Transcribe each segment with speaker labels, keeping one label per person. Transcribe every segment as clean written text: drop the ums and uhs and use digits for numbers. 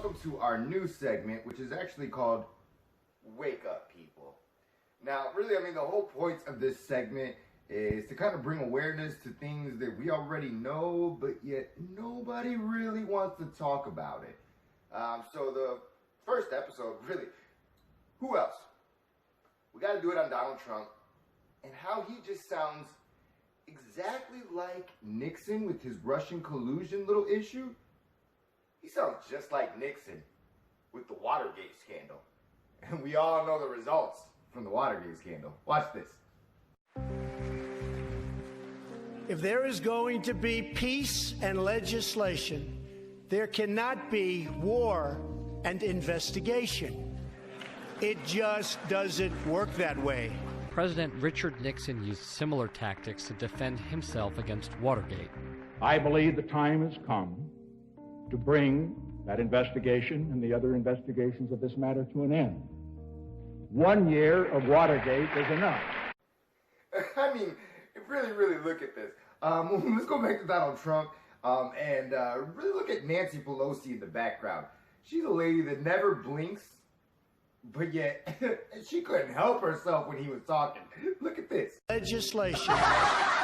Speaker 1: welcome to our new segment, which is actually called Wake Up People. Now, really, I mean, the whole point of this segment is to kind of bring awareness to things that we already know, but yet nobody really wants to talk about it. So the first episode, really, who else? We got to do it on Donald Trump and how he just sounds exactly like Nixon with his Russian collusion little issue. He sounds just like Nixon with the Watergate Scandal. And we all know the results from the Watergate Scandal. Watch this.
Speaker 2: If there is going to be peace and legislation, there cannot be war and investigation. It just doesn't work that way.
Speaker 3: President Richard Nixon used similar tactics to defend himself against Watergate.
Speaker 4: I believe the time has come to bring that investigation and the other investigations of this matter to an end. 1 year of Watergate is enough.
Speaker 1: I mean, really look at this. Let's go back to Donald Trump and really look at Nancy Pelosi in the background. She's a lady that never blinks, but yet she couldn't help herself when he was talking. Look at this.
Speaker 2: Legislation.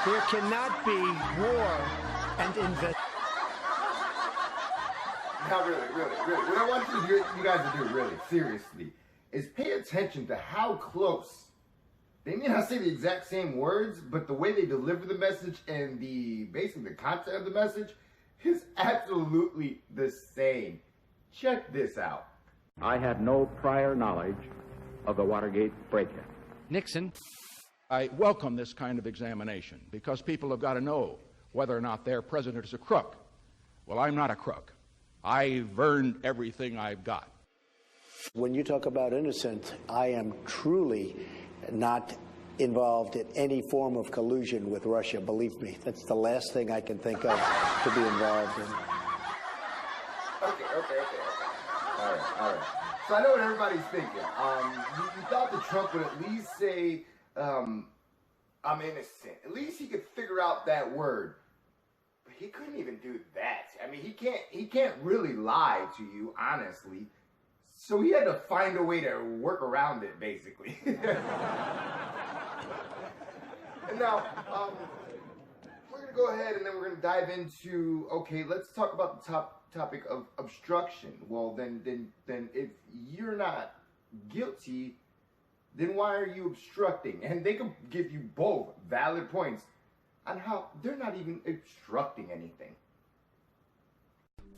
Speaker 2: There cannot be war and investigation.
Speaker 1: Now, really, what I want you guys to do, really, seriously, is pay attention to how close. They may not say the exact same words, but the way they deliver the message and basically the content of the message is absolutely the same. Check this out.
Speaker 4: I had no prior knowledge of the Watergate break-in.
Speaker 3: Nixon.
Speaker 4: I welcome this kind of examination because people have got to know whether or not their president is a crook. Well, I'm not a crook. I've earned everything I've got.
Speaker 5: When you talk about innocent, I am truly not involved in any form of collusion with Russia, believe me. That's the last thing I can think of to be involved in.
Speaker 1: Okay. All right. So I know what everybody's thinking. You thought that Trump would at least say, I'm innocent. At least he could figure out that word. But he couldn't even do that. I mean, he can't really lie to you, honestly. So he had to find a way to work around it, basically. And now, we're going to go ahead and then we're going to dive into, okay, let's talk about the topic of obstruction. Well, then if you're not guilty, then why are you obstructing? And they can give you both valid points on how they're not even obstructing anything.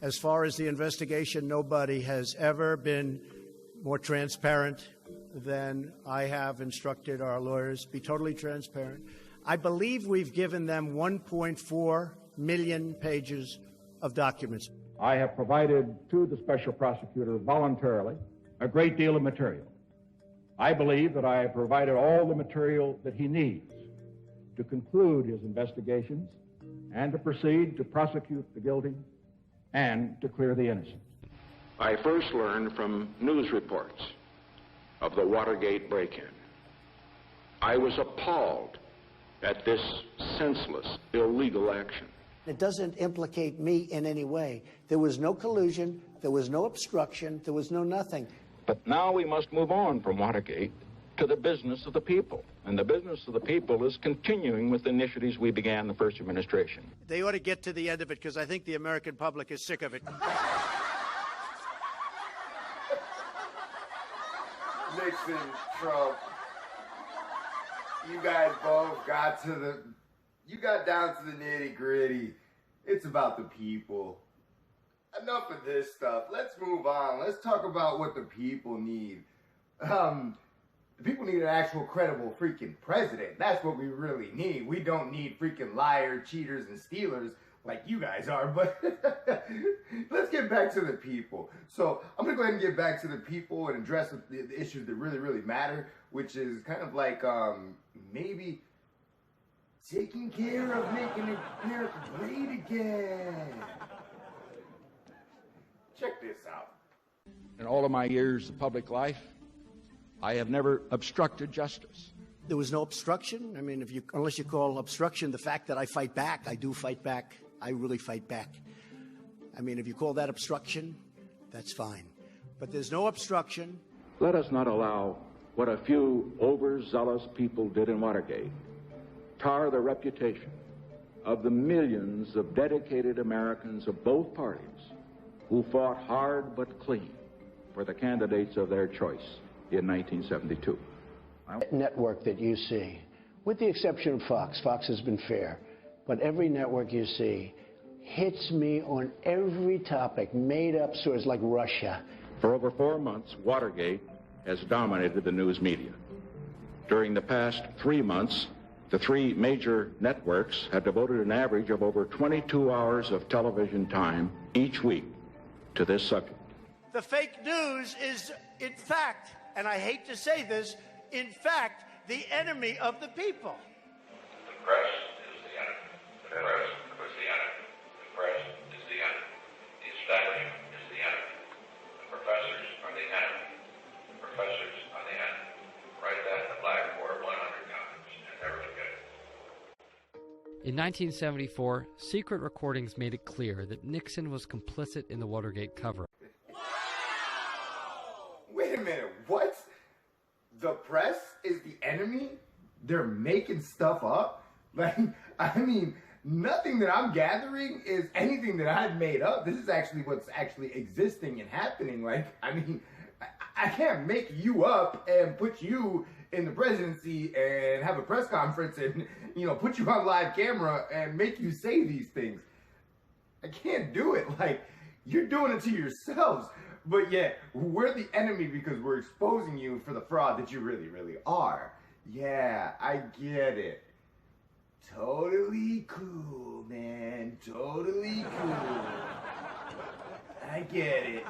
Speaker 2: As far as the investigation, nobody has ever been more transparent than I have instructed our lawyers. Be totally transparent. I believe we've given them 1.4 million pages of documents.
Speaker 4: I have provided to the special prosecutor voluntarily a great deal of material. I believe that I have provided all the material that he needs to conclude his investigations and to proceed to prosecute the guilty and to clear the innocent. I first learned from news reports of the Watergate break-in. I was appalled at this senseless, illegal action.
Speaker 5: It doesn't implicate me in any way. There was no collusion, there was no obstruction, there was no nothing.
Speaker 4: But now we must move on from Watergate to the business of the people. And the business of the people is continuing with the initiatives we began the first administration.
Speaker 2: They ought to get to the end of it because I think the American public is sick of it.
Speaker 1: Nixon, Trump, you guys both got down to the nitty gritty. It's about the people. Enough of this stuff. Let's move on. Let's talk about what the people need. The people need an actual credible freaking president. That's what we really need. We don't need freaking liars, cheaters, and stealers like you guys are. But let's get back to the people. So I'm going to go ahead and get back to the people and address the issues that really matter, which is kind of like maybe taking care of making America great again. Check this out.
Speaker 4: In all of my years of public life, I have never obstructed justice.
Speaker 2: There was no obstruction. I mean, unless you call obstruction the fact that I fight back, I do fight back. I really fight back. I mean, if you call that obstruction, That's fine. But there's no obstruction.
Speaker 4: Let us not allow what a few overzealous people did in Watergate tar the reputation of the millions of dedicated Americans of both parties who fought hard but clean for the candidates of their choice in 1972.
Speaker 5: Network that you see, with the exception of Fox. Fox has been fair, but every network you see hits me on every topic, made-up stories like Russia.
Speaker 4: For over 4 months, Watergate has dominated the news media. During the past 3 months, the three major networks have devoted an average of over 22 hours of television time each week to this subject.
Speaker 2: The fake news is, in fact, and I hate to say this, in fact, the enemy of the people.
Speaker 6: The press is the enemy. The press is the enemy. The press is the enemy. The establishment is the enemy. The professors are the enemy. The professors are the enemy. Write that in the blackboard 100 times and never forget it.
Speaker 3: In 1974, secret recordings made it clear that Nixon was complicit in the Watergate cover-up.
Speaker 1: Wait a minute, what? The press is the enemy? They're making stuff up? Like, I mean, nothing that I'm gathering is anything that I've made up. This is actually what's actually existing and happening. Like, I mean, I can't make you up and put you in the presidency and have a press conference and, you know, put you on live camera and make you say these things. I can't do it. Like, you're doing it to yourselves. But yet, we're the enemy because we're exposing you for the fraud that you really, really are. Yeah, I get it. Totally cool, man. Totally cool. I get it.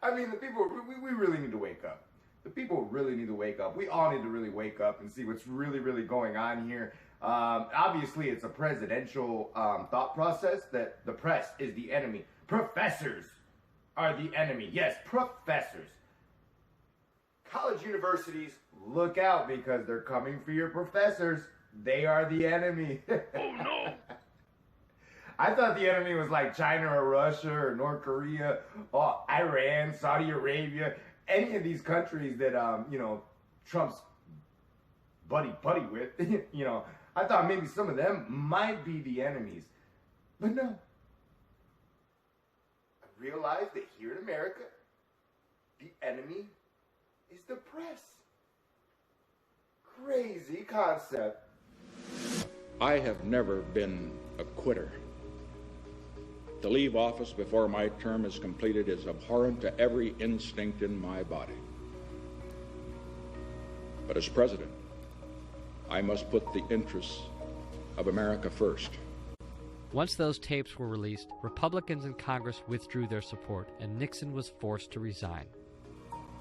Speaker 1: I mean, the people, we really need to wake up. The people really need to wake up. We all need to really wake up and see what's really, really going on here. Obviously, it's a presidential thought process that the press is the enemy. Professors are the enemy. Yes, professors. College universities, look out because they're coming for your professors. They are the enemy.
Speaker 6: Oh, no.
Speaker 1: I thought the enemy was like China or Russia or North Korea or Iran, Saudi Arabia, any of these countries that, you know, Trump's buddy with, you know. I thought maybe some of them might be the enemies. But no. I realized that here in America, the enemy is the press. Crazy concept.
Speaker 4: I have never been a quitter. To leave office before my term is completed is abhorrent to every instinct in my body. But as president, I must put the interests of America first.
Speaker 3: Once those tapes were released, Republicans in Congress withdrew their support, and Nixon was forced to resign.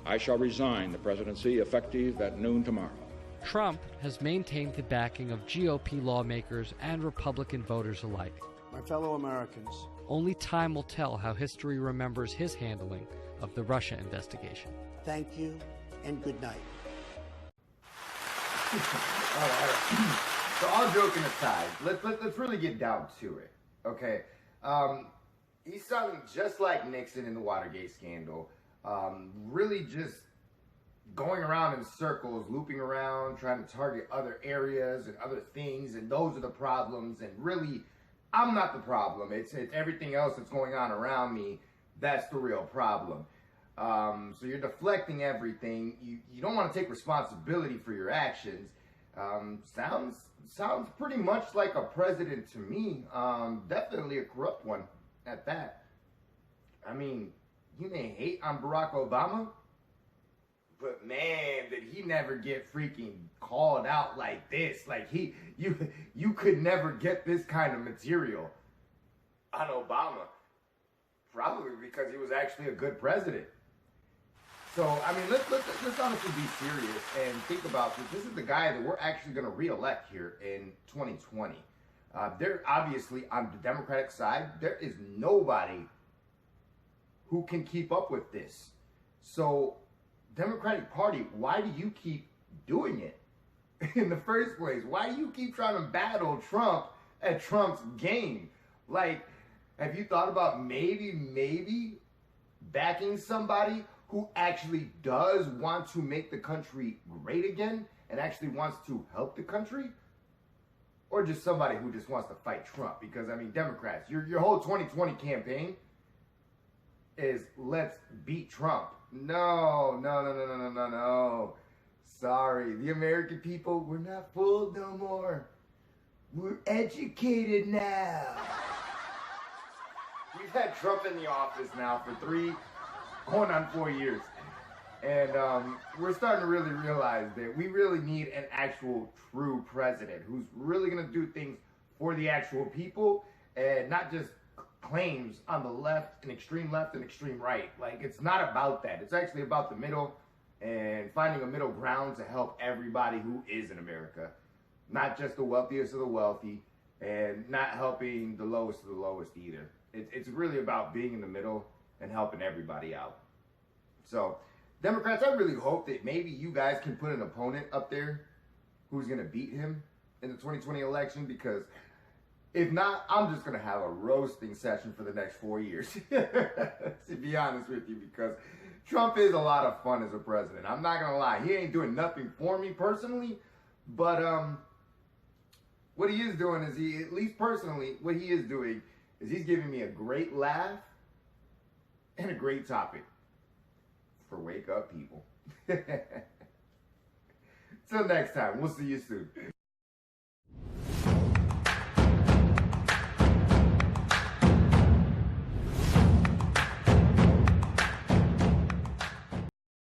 Speaker 4: I shall resign the presidency effective at noon tomorrow.
Speaker 3: Trump has maintained the backing of GOP lawmakers and Republican voters alike.
Speaker 2: My fellow Americans,
Speaker 3: Only time will tell how history remembers his handling of the Russia investigation.
Speaker 2: thank you and good night.
Speaker 1: All right. So all joking aside, let's really get down to it, okay? He's sounding just like Nixon in the Watergate scandal, really just going around in circles, looping around, trying to target other areas and other things, and those are the problems, and really, I'm not the problem. It's everything else that's going on around me that's the real problem. So you're deflecting everything. You don't want to take responsibility for your actions. Sounds pretty much like a president to me. Definitely a corrupt one at that. I mean, you may hate on Barack Obama, but man, did he never get freaking called out like this. Like you could never get this kind of material on Obama. Probably because he was actually a good president. So, I mean, let's honestly be serious and think about this. This is the guy that we're actually going to re-elect here in 2020. There, obviously, on the Democratic side, there is nobody who can keep up with this. So, Democratic Party, why do you keep doing it in the first place? Why do you keep trying to battle Trump at Trump's game? Like, Have you thought about maybe backing somebody who actually does want to make the country great again and actually wants to help the country? Or just somebody who just wants to fight Trump? Because, I mean, Democrats, your whole 2020 campaign is let's beat Trump. No. Sorry, the American people, we're not fooled no more. We're educated now. We've had Trump in the office now for going on 4 years. And we're starting to really realize that we really need an actual true president who's really going to do things for the actual people and not just claims on the left and extreme right. Like, it's not about that. It's actually about the middle and finding a middle ground to help everybody who is in America. Not just the wealthiest of the wealthy and not helping the lowest of the lowest either. It's really about being in the middle and helping everybody out. So, Democrats, I really hope that maybe you guys can put an opponent up there who's going to beat him in the 2020 election, because if not, I'm just going to have a roasting session for the next 4 years, to be honest with you, because Trump is a lot of fun as a president. I'm not going to lie. He ain't doing nothing for me personally, but what he is doing is at least personally, what he is doing is he's giving me a great laugh and a great topic for Wake Up People. Till next time, we'll see you soon.